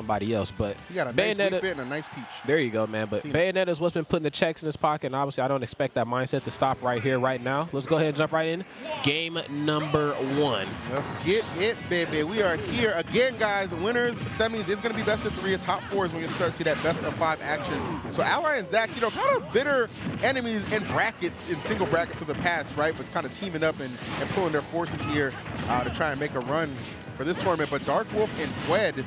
somebody else. But he got a nice fit and a nice peach. There you go, man. But Bayonetta's what's been putting the checks in his pocket, and obviously I don't expect that mindset to stop right here, right now. Let's go ahead and jump right in. Game number 1. Let's get it, baby. We are here again, guys. Winners, semis. It's going to be best of 3 and top 4s when you start to see that best of 5 action. So Ally and Zach, you know, kind of bitter enemies in brackets, in single brackets of the past, right? But kind of teaming up and pulling their forces here to try and make a run for this tournament. But Darkwolf and Fred,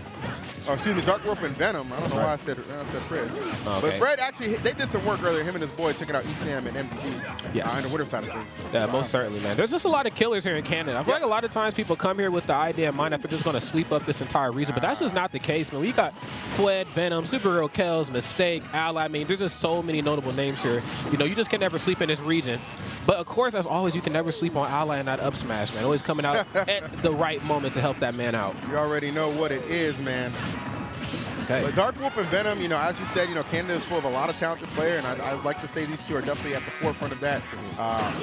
or excuse me, Darkwolf and Venom. I don't know why I said Fred. Okay. But Fred actually, they did some work earlier. Him and his boy took out ESAM and MVP on the winter side of things. So, yeah, most certainly, man. There's just a lot of killers here in Canada. I feel like a lot of times people come here with the idea in mind that they're just going to sweep up this entire region, but that's just not the case, man. We got Fred, Venom, Superhero Kells, Mistake, Ally. I mean, there's just so many notable names here. You know, you just can never sleep in this region. But of course, as always, you can never sleep on Ally and that up smash, man. Always coming out at the right moment to help that man out. You already know what it is, man. Okay. But Darkwolf and Venom, you know, as you said, you know, Canada is full of a lot of talented players, and I'd like to say these two are definitely at the forefront of that,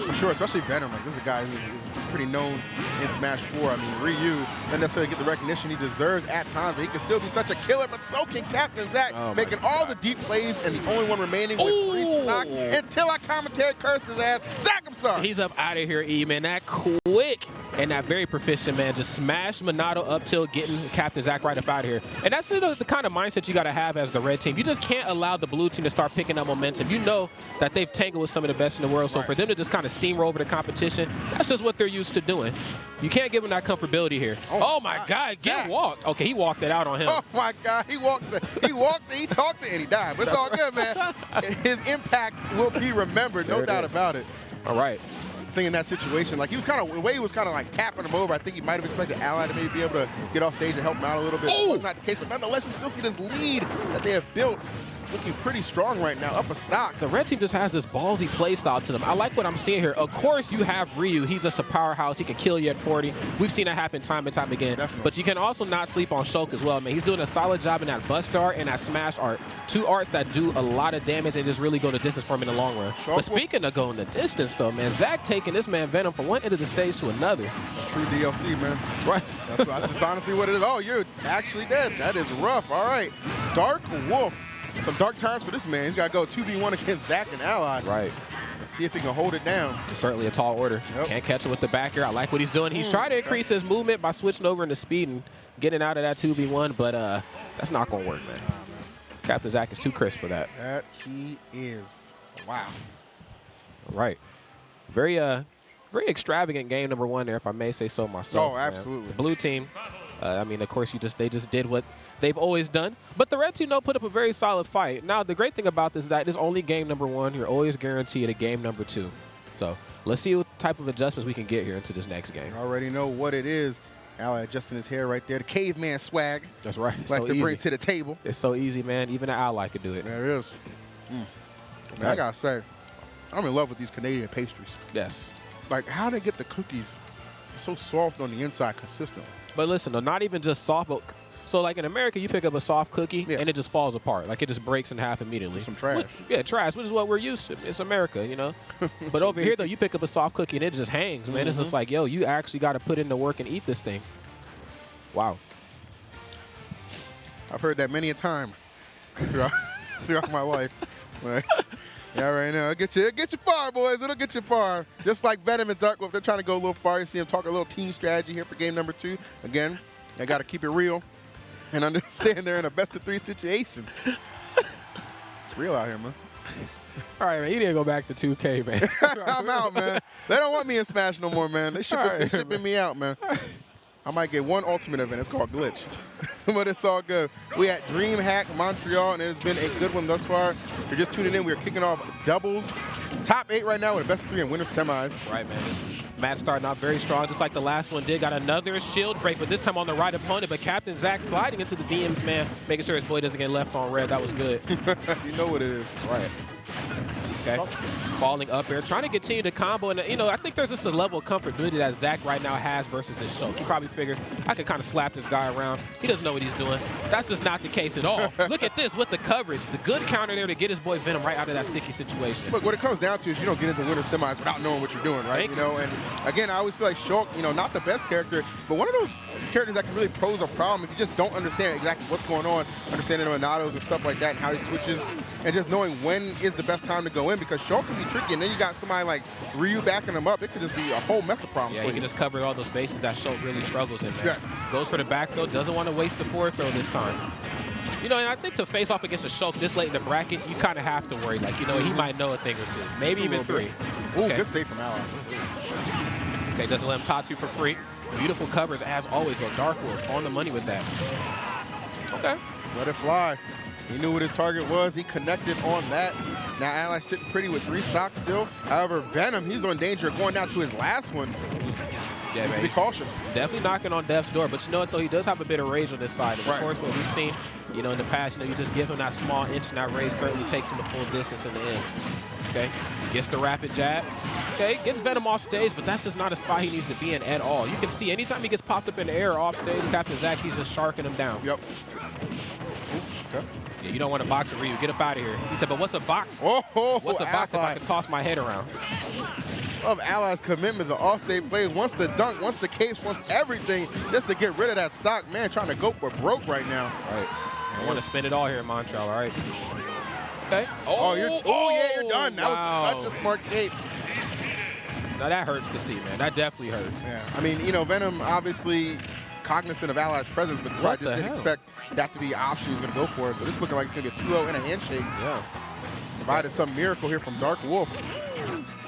for sure, especially Venom. Like, this is a guy who's pretty known in Smash 4. I mean, Ryu doesn't necessarily get the recognition he deserves at times, but he can still be such a killer, but so can CaptainZack, making all the deep plays and the only one remaining with 3 stocks until I commentary cursed his ass. Zach, I'm sorry. He's up out of here, E, man. That quick and that very proficient, man. Just smash Monado up till getting CaptainZack right up out of here. And that's the kind of mindset you got to have as the red team. You just can't allow the blue team to start picking up momentum. You know that they've tangled with some of the best in the world, so for them to just kind of steamroll over the competition, that's just what they're used to doing. You can't give them that comfortability here. Oh my God, get walked. Okay, he walked it out on him. Oh my God, he walked it, he talked it, and he died. But it's all good, man. His impact will be remembered, no doubt about it. All right. Thing in that situation, like he was kind of, the way he was kind of like tapping him over, I think he might have expected Ally to maybe be able to get off stage and help him out a little bit. It was not the case, but nonetheless, we still see this lead that they have built looking pretty strong right now, up a stock. The red team just has this ballsy play style to them. I like what I'm seeing here. Of course, you have Ryu. He's just a powerhouse. He can kill you at 40. We've seen that happen time and time again. Definitely. But you can also not sleep on Shulk as well, man. He's doing a solid job in that bust art and that smash art. 2 arts that do a lot of damage and just really go the distance for him in the long run. But speaking of going the distance, though, man, Zach taking this man Venom from one end of the stage to another. True DLC, man. Right. That's just honestly what it is. Oh, you're actually dead. That is rough. All right. Darkwolf. Some dark times for this man. He's got to go 2v1 against Zach and Ally. Right. Let's see if he can hold it down. It's certainly a tall order. Can't catch him with the back air. I like what he's doing. He's trying to increase his movement by switching over into speed and getting out of that 2v1, but that's not going to work, man. CaptainZack is too crisp for that. That he is. Wow. All right. Very extravagant game number 1 there, if I may say so myself. Oh, absolutely. Man. The blue team, I mean, of course, they just did what they've always done. But the red team, though, put up a very solid fight. Now, the great thing about this is that it's only game number 1. You're always guaranteed a game number 2. So let's see what type of adjustments we can get here into this next game. You already know what it is. Ally adjusting his hair right there. The caveman swag. That's right. Like to bring to the table. It's so easy, man. Even an Ally could do it. There it is. Man, I got to say, I'm in love with these Canadian pastries. Yes. Like, how they get the cookies so soft on the inside, consistent. But listen, they're not even just soft. So, like in America, you pick up a soft cookie and it just falls apart. Like, it just breaks in half immediately. Some trash. Trash, which is what we're used to. It's America, you know? But over here, though, you pick up a soft cookie and it just hangs, man. It's just like, yo, you actually got to put in the work and eat this thing. Wow. I've heard that many a time throughout my life. Like, yeah, right now. Get you far, boys. It'll get you far. Just like Venom and Darkwolf, they're trying to go a little far. You see them talk a little team strategy here for game number 2. Again, I got to keep it real and understand they're in a best-of-3 situation. It's real out here, man. All right, man. You need to go back to 2K, man. I'm out, man. They don't want me in Smash no more, man. They shipping me out, man. I might get one ultimate event. It's called Glitch. But it's all good. We at Dreamhack Montreal, and it's been a good one thus far. If you're just tuning in, we are kicking off doubles. Top 8 right now with a best of 3 and winner semis. Right, man. This match starting off very strong, just like the last one did. Got another shield break, but this time on the right opponent. But CaptainZack sliding into the DMs, man, making sure his boy doesn't get left on red. That was good. You know what it is. Right. Okay, falling up air, trying to continue to combo. And, you know, I think there's just a level of comfortability that Zach right now has versus this Shulk. He probably figures, I can kind of slap this guy around. He doesn't know what he's doing. That's just not the case at all. Look at this with the coverage. The good counter there to get his boy Venom right out of that sticky situation. Look, what it comes down to is you don't get into winter semis without knowing what you're doing, right? You know, and again, I always feel like Shulk, you know, not the best character, but one of those characters that can really pose a problem if you just don't understand exactly what's going on, understanding the Monados and stuff like that, and how he switches, and just knowing when is the best time to go in, because Shulk can be tricky, and then you got somebody like Ryu backing him up. It could just be a whole mess of problems. Yeah, he can just cover all those bases that Shulk really struggles in, man. Yeah. Goes for the back throw, doesn't want to waste the forward throw this time. You know, and I think to face off against a Shulk this late in the bracket, you kind of have to worry. Like, you know, he might know a thing or two, maybe even three. Ooh, good save from Ally. Okay, doesn't let him Tatsu for free. Beautiful covers as always, though. Darkwolf on the money with that. Okay. Let it fly. He knew what his target was. He connected on that. Now Ally's sitting pretty with 3 stocks still. However, Venom, he's on danger of going down to his last one. Yeah, man. Be cautious. Definitely knocking on Dev's door, but you know what, though? He does have a bit of rage on this side. And of course, what we've seen, you know, in the past, you know, you just give him that small inch, and that rage certainly takes him the full distance in the end. Okay, gets the rapid jab. Okay, gets Venom off stage, but that's just not a spot he needs to be in at all. You can see anytime he gets popped up in the air off stage, CaptainZack, he's just sharking him down. Yep. Okay. Yeah, you don't want to box a Ryu. Get up out of here. He said, but what's a box? What's a box if I can toss my head around? Of Ally's commitment to off-stage play, wants the dunk, wants the capes, wants everything just to get rid of that stock. Man, trying to go for broke right now. All right. I want to spend it all here in Montreal, all right? Okay. Oh, yeah, you're done. That was such a smart cape. Now that hurts to see, man. That definitely hurts. Yeah. I mean, you know, Venom obviously cognizant of Ally's presence, but probably just didn't expect that to be the option he was going to go for. So this is looking like it's going to be a 2-0 and a handshake. Yeah. Provided some miracle here from Darkwolf.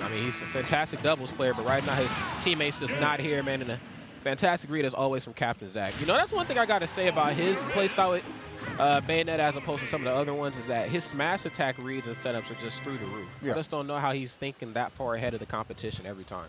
I mean, he's a fantastic doubles player, but right now his teammates just not here, man. And a fantastic read as always from CaptainZack. You know, that's one thing I got to say about his playstyle with Bayonet as opposed to some of the other ones is that his smash attack reads and setups are just through the roof. Yeah. I just don't know how he's thinking that far ahead of the competition every time.